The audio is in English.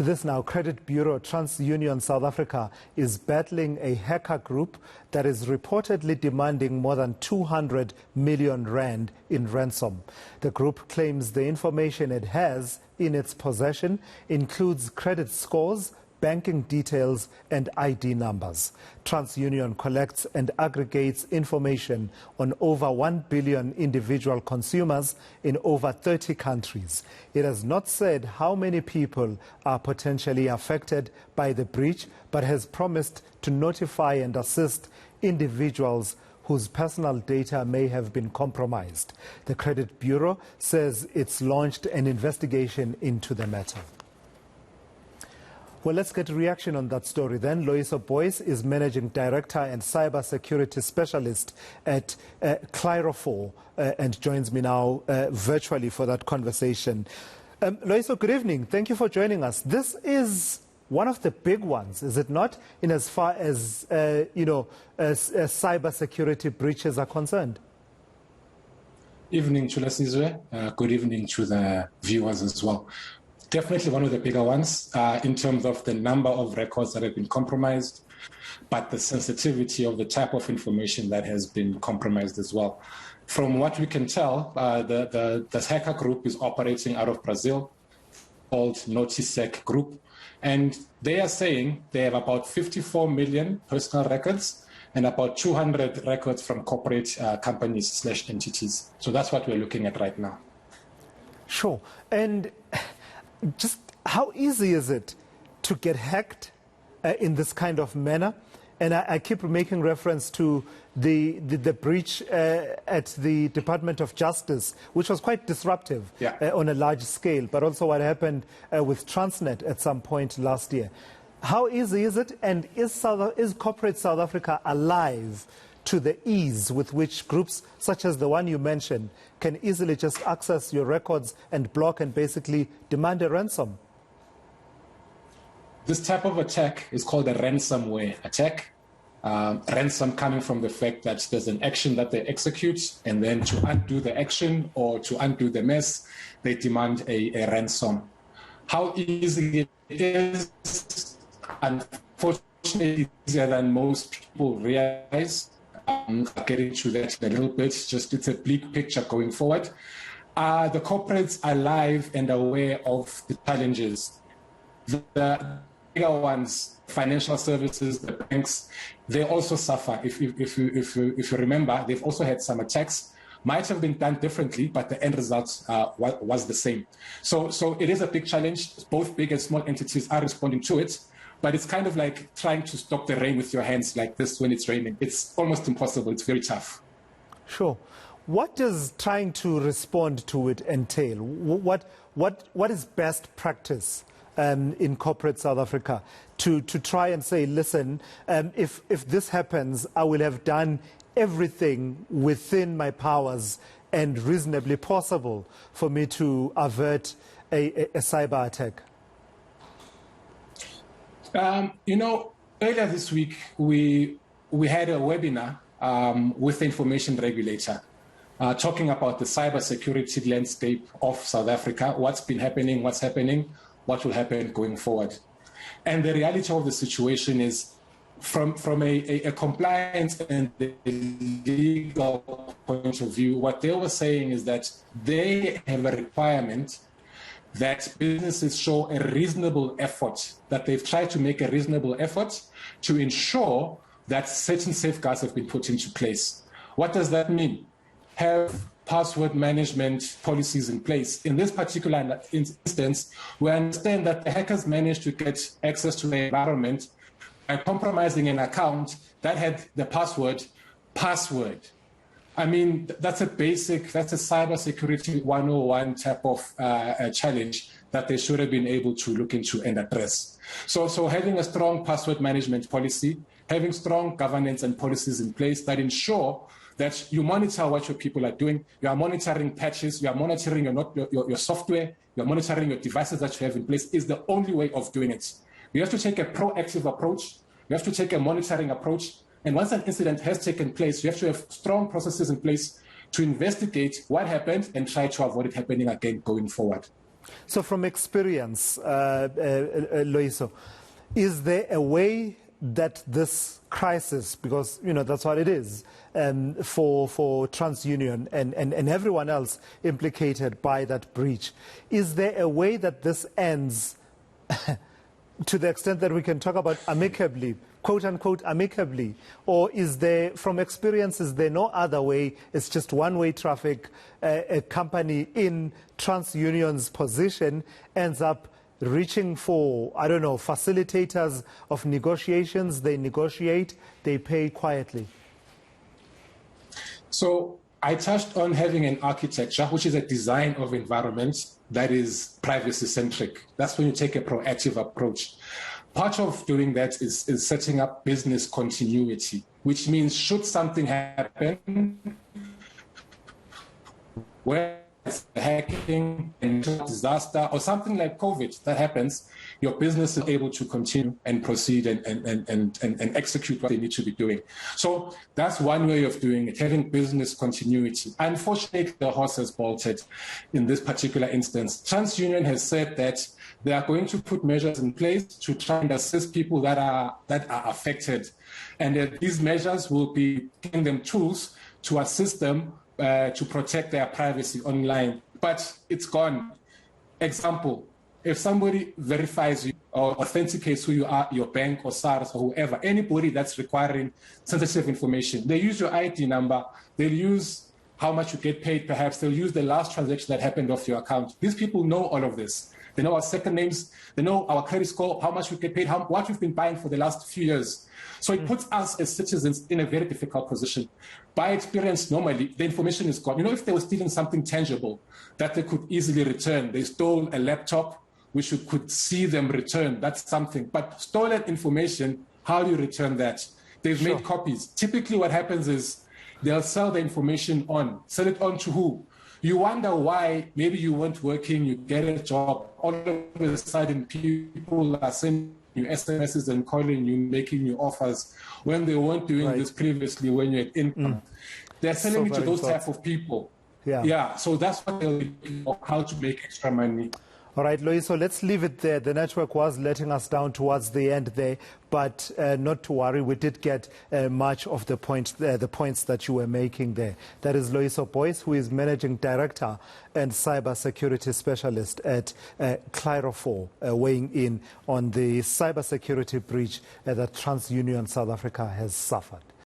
To this now, credit bureau TransUnion South Africa is battling a hacker group that is reportedly demanding more than 200 million rand in ransom. The group claims the information it has in its possession includes credit scores, banking details and ID numbers. TransUnion collects and aggregates information on over 1 billion individual consumers in over 30 countries. It has not said how many people are potentially affected by the breach, but has promised to notify and assist individuals whose personal data may have been compromised. The Credit Bureau says it's launched an investigation into the matter. Well, let's get a reaction on that story then. Loyiso Boyce is Managing Director and Cybersecurity Specialist at Clyrofor and joins me now virtually for that conversation. Loyiso, good evening. Thank you for joining us. This is one of the big ones, is it not, in as far as, cybersecurity breaches are concerned? Evening, Chulasizwe. Good evening to the viewers as well. Definitely one of the bigger ones in terms of the number of records that have been compromised, but the sensitivity of the type of information that has been compromised as well. From what we can tell, the hacker group is operating out of Brazil, called Notisec Group, and they are saying they have about 54 million personal records and about 200 records from corporate companies/entities. So that's what we're looking at right now. Sure. And just how easy is it to get hacked in this kind of manner? And I keep making reference to the breach at the Department of Justice, which was quite disruptive on a large scale, but also what happened with Transnet at some point last year. How easy is it? And is corporate South Africa alive to the ease with which groups such as the one you mentioned can easily just access your records and block and basically demand a ransom? This type of attack is called a ransomware attack. Ransom coming from the fact that there's an action that they execute, and then to undo the action or to undo the mess, they demand a ransom. How easy it is, unfortunately, easier than most people realize. I'll get into that in a little bit. Just it's a bleak picture going forward. The corporates are live and aware of the challenges. The bigger ones, financial services, the banks, they also suffer. If you remember, they've also had some attacks. Might have been done differently, but the end result was the same. So it is a big challenge. Both big and small entities are responding to it. But it's kind of like trying to stop the rain with your hands like this when it's raining. It's almost impossible. It's very tough. Sure. What does trying to respond to it entail? What is best practice in corporate South Africa to try and say, listen, if this happens, I will have done everything within my powers and reasonably possible for me to avert a cyber attack? Earlier this week, we had a webinar with the information regulator talking about the cybersecurity landscape of South Africa, what's been happening, what's happening, what will happen going forward. And the reality of the situation is, from a compliance and legal point of view, what they were saying is that they have a requirement that businesses show a reasonable effort, that they've tried to make a reasonable effort to ensure that certain safeguards have been put into place. What does that mean? Have password management policies in place. In this particular instance, we understand that the hackers managed to get access to the environment by compromising an account that had the password. I mean, that's a cybersecurity 101 type of challenge that they should have been able to look into and address. So having a strong password management policy, having strong governance and policies in place that ensure that you monitor what your people are doing, you are monitoring patches, you are monitoring your software, you are monitoring your devices that you have in place is the only way of doing it. You have to take a proactive approach. You have to take a monitoring approach. And once an incident has taken place, you have to have strong processes in place to investigate what happened and try to avoid it happening again going forward. So from experience, Loyiso, is there a way that this crisis, because that's what it is, for TransUnion and everyone else implicated by that breach, is there a way that this ends to the extent that we can talk about amicably, quote unquote amicably, or is there, from experience, is there no other way? It's just one-way traffic. A company in TransUnion's position ends up reaching for, I don't know, facilitators of negotiations. They negotiate, they pay quietly. So I touched on having an architecture, which is a design of environment that is privacy-centric. That's when you take a proactive approach. Part of doing that is setting up business continuity, which means should something happen, where it's hacking and disaster or something like COVID that happens, your business is able to continue and proceed and execute what they need to be doing. So that's one way of doing it, having business continuity. Unfortunately, the horse has bolted in this particular instance. TransUnion has said that they are going to put measures in place to try and assist people that are affected. And these measures will be giving them tools to assist them to protect their privacy online. But it's gone. Example, if somebody verifies you or authenticates who you are, your bank or SARS or whoever, anybody that's requiring sensitive information, they use your ID number, they'll use how much you get paid, perhaps they'll use the last transaction that happened off your account. These people know all of this. They know our second names, they know our credit score, how much we get paid, what we've been buying for the last few years. So it puts us as citizens in a very difficult position. By experience, normally, the information is gone. If they were stealing something tangible that they could easily return, they stole a laptop, which you could see them return, that's something. But stolen information, how do you return that? They've made copies. Typically what happens is they'll sell the information on. Sell it on to who? You wonder why maybe you weren't working, you get a job, all of a sudden people are sending you SMSs and calling you, making you offers when they weren't doing this previously when you had income. They're selling it to those type of people. Yeah, so that's what they're looking for, how to make extra money. All right, Loyiso, let's leave it there. The network was letting us down towards the end there, but not to worry. We did get much of the points that you were making there. That is Loyiso Boyce, who is Managing Director and Cybersecurity Specialist at Clyrofor, weighing in on the cybersecurity breach that TransUnion South Africa has suffered.